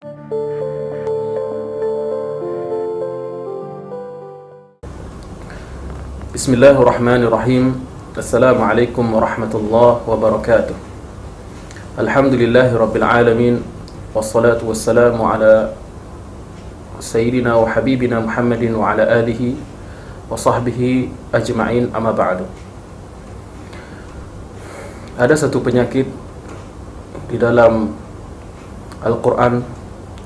Bismillahirrahmanirrahim. Assalamualaikum warahmatullahi wabarakatuh. Alhamdulillahi rabbil alamin. Wassalatu wassalamu ala sayyidina wa habibina Muhammadin wa ala alihi wa sahbihi ajma'in, amma ba'du. Ada satu penyakit di dalam Al-Quran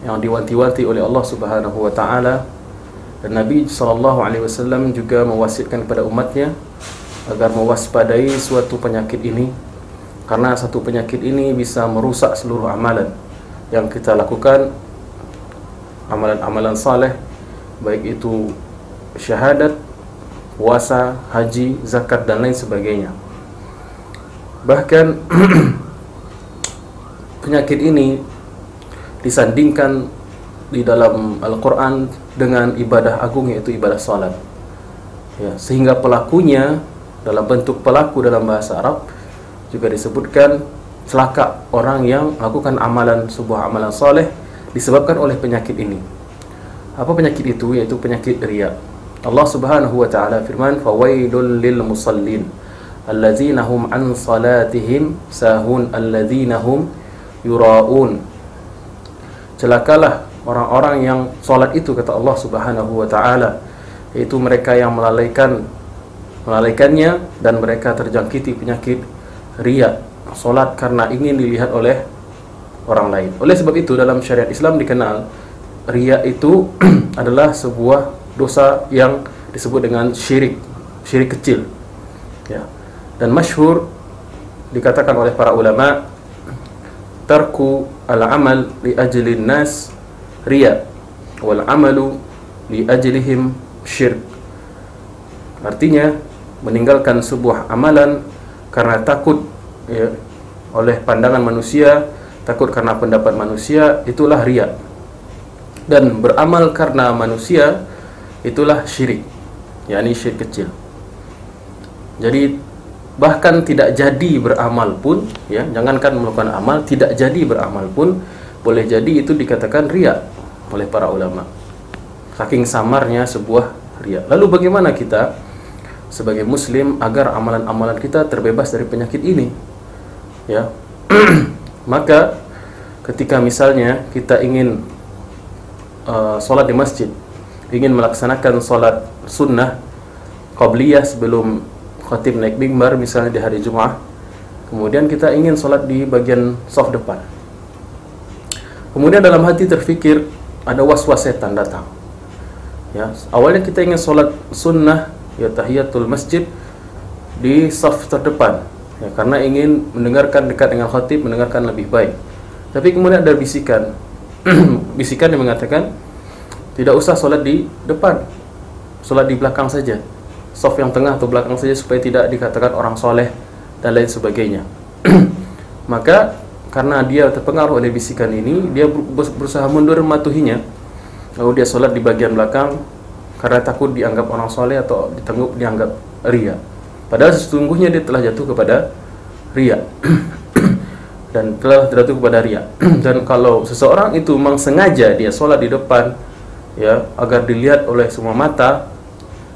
yang diwanti-wanti oleh Allah Subhanahu wa ta'ala, dan Nabi SAW juga mewasiatkan kepada umatnya agar mewaspadai suatu penyakit ini, karena satu penyakit ini bisa merusak seluruh amalan yang kita lakukan, amalan-amalan saleh, baik itu syahadat, puasa, haji, zakat, dan lain sebagainya. Bahkan penyakit ini disandingkan di dalam Al-Quran dengan ibadah agung, yaitu ibadah salat, ya, sehingga pelakunya dalam bentuk pelaku dalam bahasa Arab juga disebutkan celaka orang yang melakukan sebuah amalan saleh disebabkan oleh penyakit ini. Apa penyakit itu? Yaitu penyakit riya. Allah Subhanahu wa ta'ala firman, fawailul lil musallin alladzina hum an salatihim sahun alladzina hum yura'un. Celakalah orang-orang yang salat itu, kata Allah Subhanahu wa ta'ala, yaitu mereka yang melalaikannya dan mereka terjangkiti penyakit riya, salat karena ingin dilihat oleh orang lain. Oleh sebab itu dalam syariat Islam dikenal riya itu adalah sebuah dosa yang disebut dengan syirik kecil, ya. Dan masyhur dikatakan oleh para ulama, tarku al-amal li ajlin nas riya wal amalu li ajlihim syirk. Artinya meninggalkan sebuah amalan karena takut, ya, oleh pandangan manusia, takut karena pendapat manusia, itulah riya. Dan beramal karena manusia, itulah syirik, yakni syirik kecil. Jadi bahkan tidak jadi beramal pun, ya, jangankan melakukan amal, tidak jadi beramal pun boleh jadi itu dikatakan riya oleh para ulama, saking samarnya sebuah riya. Lalu bagaimana kita sebagai muslim agar amalan-amalan kita terbebas dari penyakit ini, ya? Maka ketika misalnya kita ingin sholat di masjid, ingin melaksanakan sholat sunnah qabliyah sebelum khatib naik mimbar, misalnya di hari Jumat, kemudian kita ingin sholat di bagian shaf depan, kemudian dalam hati terfikir, ada was-was setan datang, ya. Awalnya kita ingin sholat sunnah, ya, tahiyatul masjid di shaf terdepan, ya, karena ingin mendengarkan dekat dengan khatib, mendengarkan lebih baik. Tapi kemudian ada bisikan bisikan yang mengatakan tidak usah sholat di depan, sholat di belakang saja, shaf yang tengah atau belakang saja, supaya tidak dikatakan orang soleh dan lain sebagainya. Maka karena dia terpengaruh oleh bisikan ini, dia berusaha mundur mematuhinya, lalu dia sholat di bagian belakang karena takut dianggap orang soleh atau dianggap riya. Padahal sesungguhnya dia telah jatuh kepada riya dan telah jatuh kepada riya. Dan kalau seseorang itu memang sengaja dia sholat di depan, ya, agar dilihat oleh semua mata,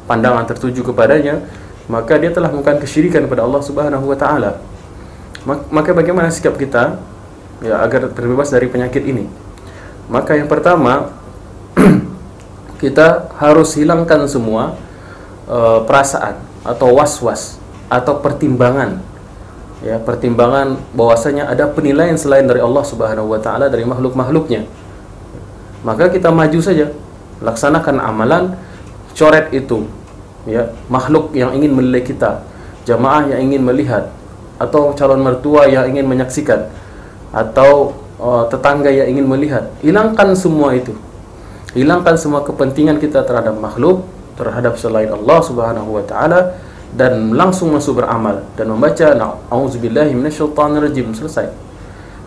pandangan tertuju kepadanya, maka dia telah melakukan kesyirikan kepada Allah Subhanahu wa ta'ala. Maka bagaimana sikap kita, ya, agar terbebas dari penyakit ini? Maka yang pertama, kita harus hilangkan semua perasaan atau was-was atau pertimbangan, ya, pertimbangan bahwasanya ada penilaian selain dari Allah Subhanahu wa ta'ala, dari makhluk-makhluknya. Maka kita maju saja, laksanakan amalan, coret itu, ya, makhluk yang ingin menilai kita, jamaah yang ingin melihat, atau calon mertua yang ingin menyaksikan, atau tetangga yang ingin melihat. Hilangkan semua itu, hilangkan semua kepentingan kita terhadap makhluk, terhadap selain Allah Subhanahu wa ta'ala, dan langsung masuk beramal dan membaca na'udzubillahi minasyaitonirrajim. Selesai.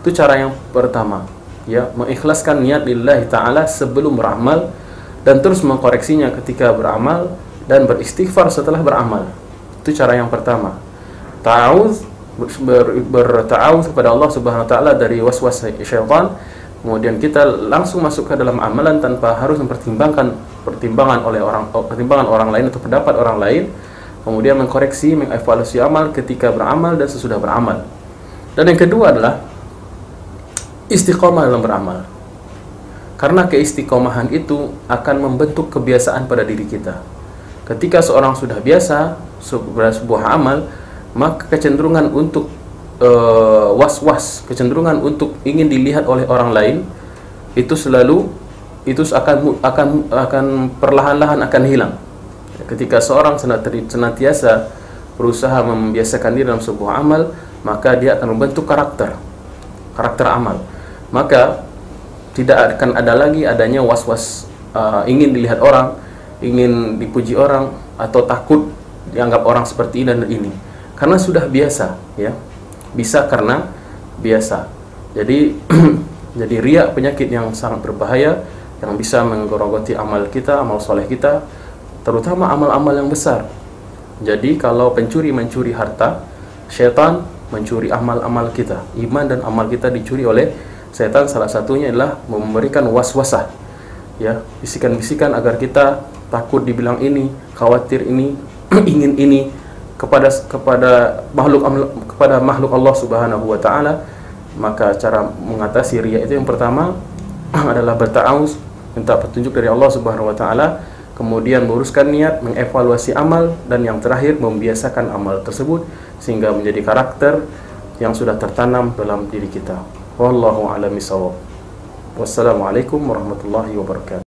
Itu cara yang pertama, ya, mengikhlaskan niat lillahi ta'ala sebelum beramal, dan terus mengkoreksinya ketika beramal, dan beristighfar setelah beramal. Itu cara yang pertama. Ta'awuz, berta'awuz kepada Allah Subhanahu wa ta'ala dari waswas syaitan, kemudian kita langsung masuk ke dalam amalan tanpa harus pertimbangan orang lain atau pendapat orang lain, kemudian mengkoreksi, mengevaluasi amal ketika beramal dan sesudah beramal. Dan yang kedua adalah istiqomah dalam beramal. Karena keistiqomahan itu akan membentuk kebiasaan pada diri kita. Ketika seorang sudah biasa pada sebuah amal, maka kecenderungan untuk was-was, kecenderungan untuk ingin dilihat oleh orang lain itu akan perlahan-lahan akan hilang. Ketika seorang senantiasa berusaha membiasakan diri dalam sebuah amal, maka dia akan membentuk karakter amal. Maka tidak akan ada lagi adanya was-was ingin dilihat orang, ingin dipuji orang, atau takut dianggap orang seperti ini dan ini. Karena sudah biasa, ya. Bisa karena biasa. Jadi jadi riya penyakit yang sangat berbahaya yang bisa menggerogoti amal kita, amal soleh kita, terutama amal-amal yang besar. Jadi kalau pencuri mencuri harta, syaitan mencuri amal-amal kita. Iman dan amal kita dicuri oleh setan. Salah satunya adalah memberikan was-wasah, ya, bisikan-bisikan agar kita takut dibilang ini, khawatir ini, ingin ini kepada makhluk Allah Subhanahu wa taala. Maka cara mengatasi riya itu yang pertama adalah berta'awuz, minta petunjuk dari Allah Subhanahu wa taala, kemudian meluruskan niat, mengevaluasi amal, dan yang terakhir membiasakan amal tersebut sehingga menjadi karakter yang sudah tertanam dalam diri kita. Wallahu a'lam bishawab. Wassalamualaikum warahmatullahi wabarakatuh.